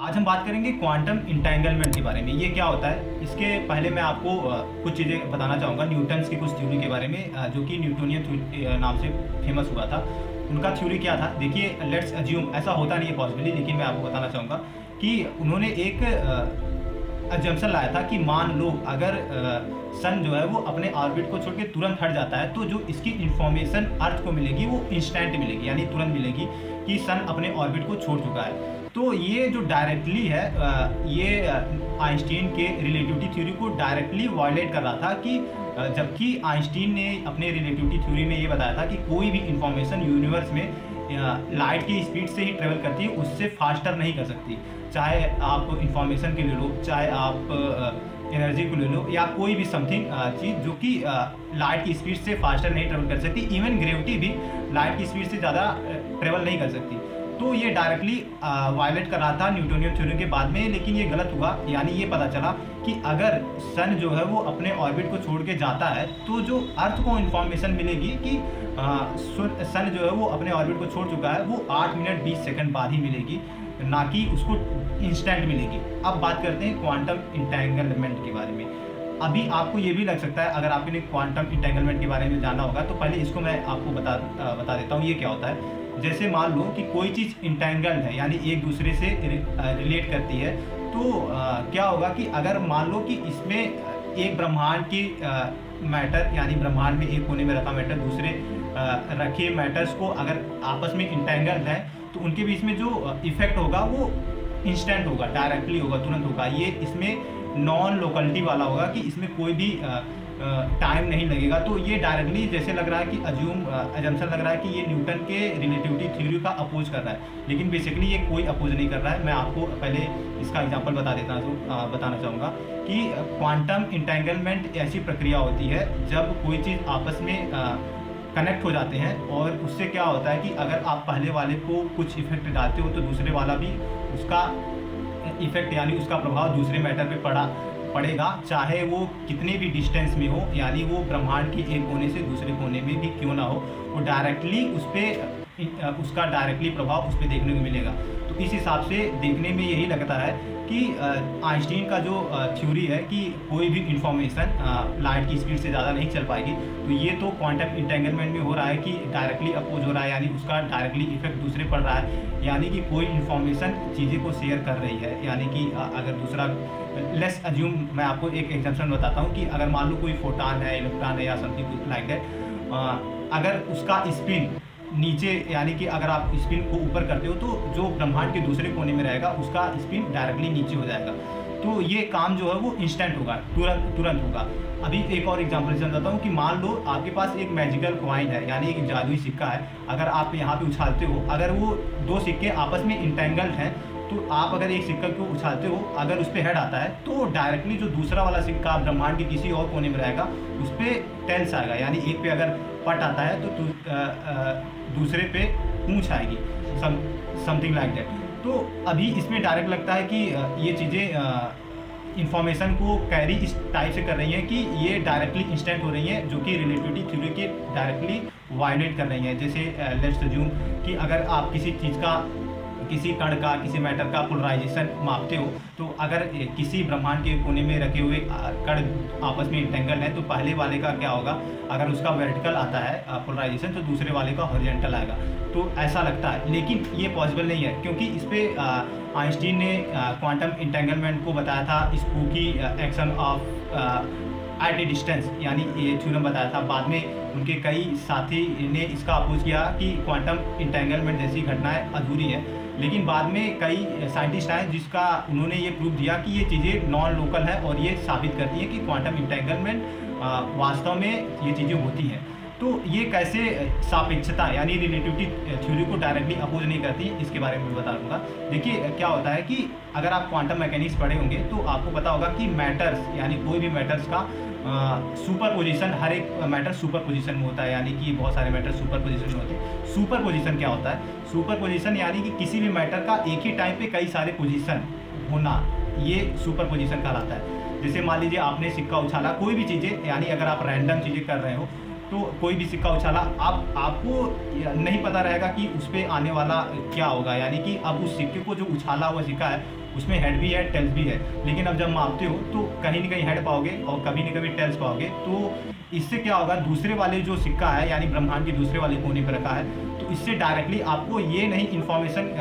आज हम बात करेंगे क्वांटम इंटेंगलमेंट के बारे में। ये क्या होता है, इसके पहले मैं आपको कुछ चीज़ें बताना चाहूँगा न्यूटन्स की कुछ थ्योरी के बारे में, जो कि न्यूटोनियन नाम से फेमस हुआ था। उनका थ्योरी क्या था, देखिए लेट्स अज्यूम, ऐसा होता नहीं है पॉसिबली, लेकिन मैं आपको बताना चाहूँगा कि उन्होंने एक अजम्पशन लाया था कि मान लो अगर सन जो है वो अपने ऑर्बिट को छोड़ के तुरंत हट जाता है, तो जो इसकी इंफॉर्मेशन अर्थ को मिलेगी वो इंस्टेंट मिलेगी, यानी तुरंत मिलेगी कि सन अपने ऑर्बिट को छोड़ चुका है। तो ये जो डायरेक्टली है, ये आइंस्टीन के रिलेटिविटी थ्योरी को डायरेक्टली वायलेट कर रहा था कि जबकि आइंस्टीन ने अपने रिलेटिविटी थ्योरी में ये बताया था कि कोई भी इंफॉर्मेशन यूनिवर्स में लाइट की स्पीड से ही ट्रेवल करती है, उससे फास्टर नहीं कर सकती। चाहे आप इंफॉर्मेशन के ले लो, चाहे आप एनर्जी को ले लो, या कोई भी समथिंग चीज़ जो कि लाइट की स्पीड से फास्टर नहीं ट्रेवल कर सकती। इवन ग्रेविटी भी लाइट की स्पीड से ज़्यादा ट्रेवल नहीं कर सकती। तो ये डायरेक्टली वायलेट कर रहा था न्यूटोनियन थ्योरी के बाद में, लेकिन ये गलत हुआ। यानी ये पता चला कि अगर सन जो है वो अपने ऑर्बिट को छोड़ के जाता है, तो जो अर्थ को इन्फॉर्मेशन मिलेगी कि सन जो है वो अपने ऑर्बिट को छोड़ चुका है, वो 8 मिनट 20 सेकंड बाद ही मिलेगी, ना कि उसको इंस्टेंट मिलेगी। अब बात करते हैं क्वांटम इंटेंगलमेंट के बारे में। अभी आपको ये भी लग सकता है, अगर आपने क्वांटम इंटेंगलमेंट के बारे में जाना होगा, तो पहले इसको मैं आपको बता देता हूँ ये क्या होता है। जैसे मान लो कि कोई चीज़ इंटेंगल्ड है, यानी एक दूसरे से रिलेट करती है, तो क्या होगा कि अगर मान लो कि इसमें एक ब्रह्मांड की मैटर, यानी ब्रह्मांड में एक कोने में रखा मैटर दूसरे रखे मैटर्स को अगर आपस में इंटेंगल्ड है, तो उनके बीच में जो इफेक्ट होगा वो इंस्टेंट होगा, डायरेक्टली होगा, तुरंत होगा। ये इसमें नॉन लोकलिटी वाला होगा कि इसमें कोई भी टाइम नहीं लगेगा। तो ये डायरेक्टली जैसे लग रहा है कि अजम्पशन लग रहा है कि ये न्यूटन के रिलेटिविटी थ्योरी का अपोज कर रहा है, लेकिन बेसिकली ये कोई अपोज नहीं कर रहा है। मैं आपको पहले इसका एग्जांपल बताना चाहूँगा कि क्वांटम इंटेंगलमेंट ऐसी प्रक्रिया होती है जब कोई चीज़ आपस में कनेक्ट हो जाते हैं, और उससे क्या होता है कि अगर आप पहले वाले को कुछ इफेक्ट डालते हो, तो दूसरे वाला भी उसका इफेक्ट यानी उसका प्रभाव दूसरे मैटर पे पड़ेगा, चाहे वो कितने भी डिस्टेंस में हो, यानी वो ब्रह्मांड के एक कोने से दूसरे कोने में भी क्यों ना हो, वो डायरेक्टली उसका डायरेक्टली प्रभाव उस पर देखने को मिलेगा। तो इस हिसाब से देखने में यही लगता है कि आइंस्टीन का जो थ्योरी है कि कोई भी इंफॉर्मेशन लाइट की स्पीड से ज़्यादा नहीं चल पाएगी, तो ये तो क्वांटम इंटेंगलमेंट में हो रहा है कि डायरेक्टली अपोज हो रहा है, यानी उसका डायरेक्टली इफेक्ट दूसरे पड़ रहा है, यानी कि कोई इंफॉर्मेशन चीज़ें को शेयर कर रही है। यानी कि अगर दूसरा, लेट्स अज्यूम, मैं आपको एक एग्जांपल बताता हूँ कि अगर मान लो कोई फोटॉन है, इलेक्ट्रॉन है या समथिंग लाइक दैट, अगर उसका स्पिन नीचे, यानी कि अगर आप स्पिन को ऊपर करते हो, तो जो ब्रह्मांड के दूसरे कोने में रहेगा उसका स्पिन डायरेक्टली नीचे हो जाएगा। तो ये काम जो है वो इंस्टेंट होगा, तुरंत होगा। अभी एक और एग्जांपल समझाता हूँ कि मान लो आपके पास एक मैजिकल कॉइन है, यानी एक जादुई सिक्का है। अगर आप यहाँ पे उछालते हो, अगर वो दो सिक्के आपस में इंटेंगल्ड हैं, तो आप अगर एक सिक्का को उछालते हो, अगर उस पर हेड आता है, तो डायरेक्टली जो दूसरा वाला सिक्का ब्रह्मांड के किसी और कोने में रहेगा उस पर टेल्स आएगा, यानी एक पे अगर पट आता है तो दूसरे पे पूंछ आएगी, समथिंग लाइक दैट। तो अभी इसमें डायरेक्ट लगता है कि ये चीज़ें इंफॉर्मेशन को कैरी इस टाइप से कर रही हैं कि ये डायरेक्टली इंस्टेंट हो रही हैं, जो कि रिलेटिविटी थ्योरी के डायरेक्टली वायलेट कर रही हैं। जैसे लेट्स अज्यूम कि अगर आप किसी चीज़ का, किसी कण का, किसी मैटर का पोलराइजेशन मापते हो, तो अगर किसी ब्रह्मांड के कोने में रखे हुए कण आपस में इंटेंगल है, तो पहले वाले का क्या होगा, अगर उसका वर्टिकल आता है पोलराइजेशन, तो दूसरे वाले का हॉरिजॉन्टल आएगा। तो ऐसा लगता है, लेकिन ये पॉसिबल नहीं है, क्योंकि इस पर आइंस्टीन ने क्वांटम इंटेंगलमेंट को बताया था spooky action of at a distance, यानी ये थ्योरम बताया था। बाद में उनके कई साथी ने इसका अपोज किया कि क्वांटम इंटेंगलमेंट जैसी घटनाएं अधूरी है, लेकिन बाद में कई साइंटिस्ट आए जिसका उन्होंने ये प्रूव दिया कि ये चीज़ें नॉन लोकल है, और ये साबित करती है कि क्वांटम इंटेंगलमेंट वास्तव में ये चीज़ें होती हैं। तो ये कैसे सापेक्षता यानी रिलेटिविटी थ्योरी को डायरेक्टली अपोज नहीं करती, इसके बारे में बता दूंगा। देखिए क्या होता है कि अगर आप क्वांटम मैकेनिक्स पढ़े होंगे, तो आपको पता होगा कि मैटर्स, यानी कोई भी मैटर्स का सुपर पोजिशन, हर एक मैटर सुपर पोजिशन में होता है, यानी कि बहुत सारे मैटर सुपर पोजिशन में होते हैं। सुपर पोजिशन क्या होता है? सुपर पोजिशन यानी कि किसी भी मैटर का एक ही टाइम पे कई सारे पोजिशन होना, ये सुपर पोजिशन कहलाता है। जैसे मान लीजिए आपने सिक्का उछाला, कोई भी चीज़ें, यानी अगर आप रैंडम चीज़ें कर रहे हो, तो कोई भी सिक्का उछाला, आपको नहीं पता रहेगा कि उस पर आने वाला क्या होगा, यानी कि अब उस सिक्के को जो उछाला हुआ सिक्का है उसमें हेड भी है, टेल्स भी है, लेकिन अब जब मापते हो तो कहीं ना कहीं हेड पाओगे और कभी न कभी टेल्स पाओगे। तो इससे क्या होगा, दूसरे वाले जो सिक्का है यानी ब्रह्मांड के दूसरे वाले कोने पर रखा है, तो इससे डायरेक्टली आपको ये नहीं इन्फॉर्मेशन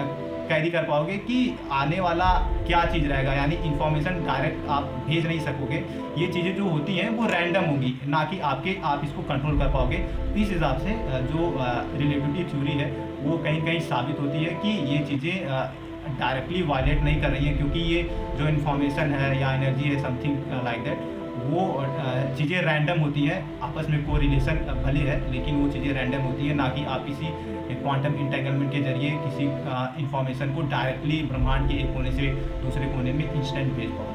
कैरी कर पाओगे कि आने वाला क्या चीज़ रहेगा, यानी इन्फॉर्मेशन डायरेक्ट आप भेज नहीं सकोगे। ये चीज़ें जो होती हैं वो रैंडम होंगी, ना कि आप इसको कंट्रोल कर पाओगे। तो इस हिसाब से जो रिलेटिविटी थ्योरी है वो कहीं कहीं साबित होती है कि ये चीज़ें डायरेक्टली वायलेट नहीं कर रही हैं, क्योंकि ये जो इन्फॉर्मेशन है या एनर्जी है समथिंग लाइक दैट, वो चीज़ें रैंडम होती हैं, आपस में को रिलेशन भले है लेकिन वो चीज़ें रैंडम होती हैं, ना कि आप किसी क्वांटम इंटेंगलमेंट के जरिए किसी इंफॉर्मेशन को डायरेक्टली ब्रह्मांड के एक कोने से दूसरे कोने में इंस्टेंट भेज पाओ।